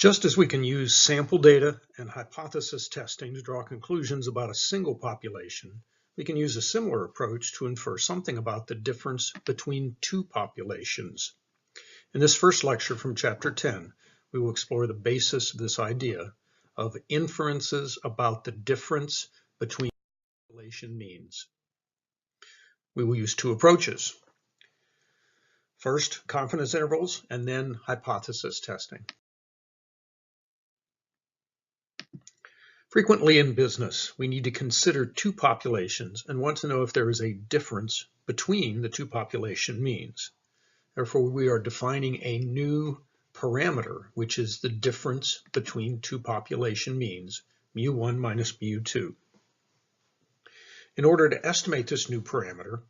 Just as we can use sample data and hypothesis testing to draw conclusions about a single population, we can use a similar approach to infer something about the difference between two populations. In this first lecture from Chapter 10, we will explore the basis of this idea of inferences about the difference between population means. We will use two approaches. First, confidence intervals, and then hypothesis testing. Frequently in business, we need to consider two populations and want to know if there is a difference between the two population means. Therefore, we are defining a new parameter, which is the difference between two population means, mu1 minus mu2. In order to estimate this new parameter,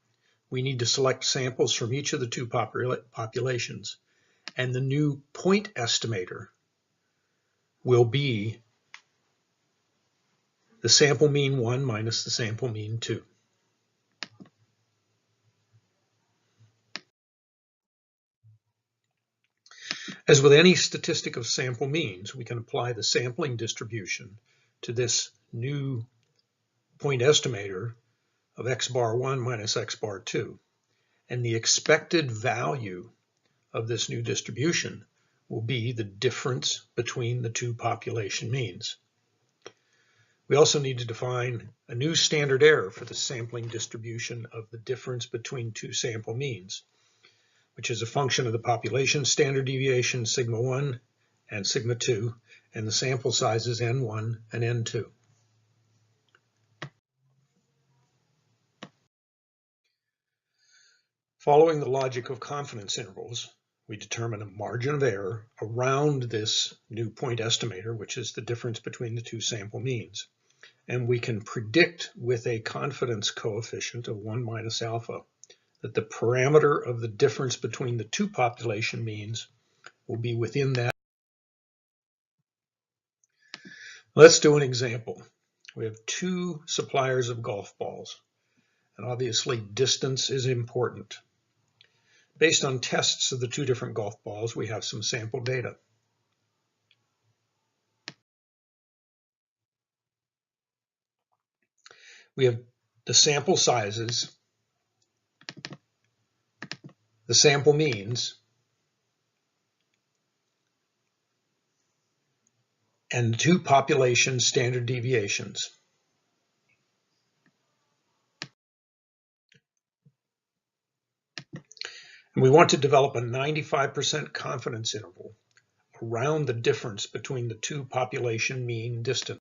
we need to select samples from each of the two populations, and the new point estimator will be the sample mean 1 minus the sample mean 2. As with any statistic of sample means, we can apply the sampling distribution to this new point estimator of x bar 1 minus x bar 2. And the expected value of this new distribution will be the difference between the two population means. We also need to define a new standard error for the sampling distribution of the difference between two sample means, which is a function of the population standard deviation sigma 1 and sigma 2, and the sample sizes n1 and n2. Following the logic of confidence intervals, we determine a margin of error around this new point estimator, which is the difference between the two sample means. And we can predict with a confidence coefficient of 1 minus alpha that the parameter of the difference between the two population means will be within that. Let's do an example. We have two suppliers of golf balls, and obviously distance is important. Based on tests of the two different golf balls, we have some sample data. We have the sample sizes, the sample means, and the two population standard deviations. And we want to develop a 95% confidence interval around the difference between the two population mean distance.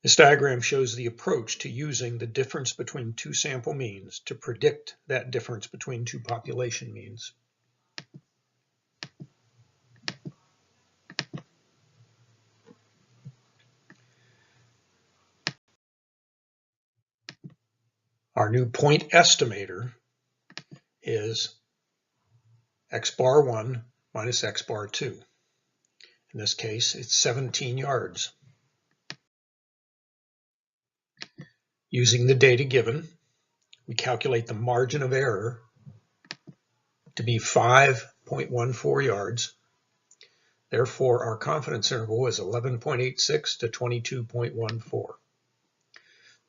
This diagram shows the approach to using the difference between two sample means to predict that difference between two population means. Our new point estimator is x bar 1 minus x bar 2. In this case, it's 17 yards. Using the data given, we calculate the margin of error to be 5.14 yards. Therefore, our confidence interval is 11.86 to 22.14.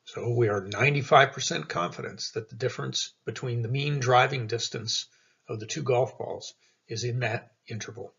So we are 95% confident that the difference between the mean driving distance of the two golf balls is in that interval.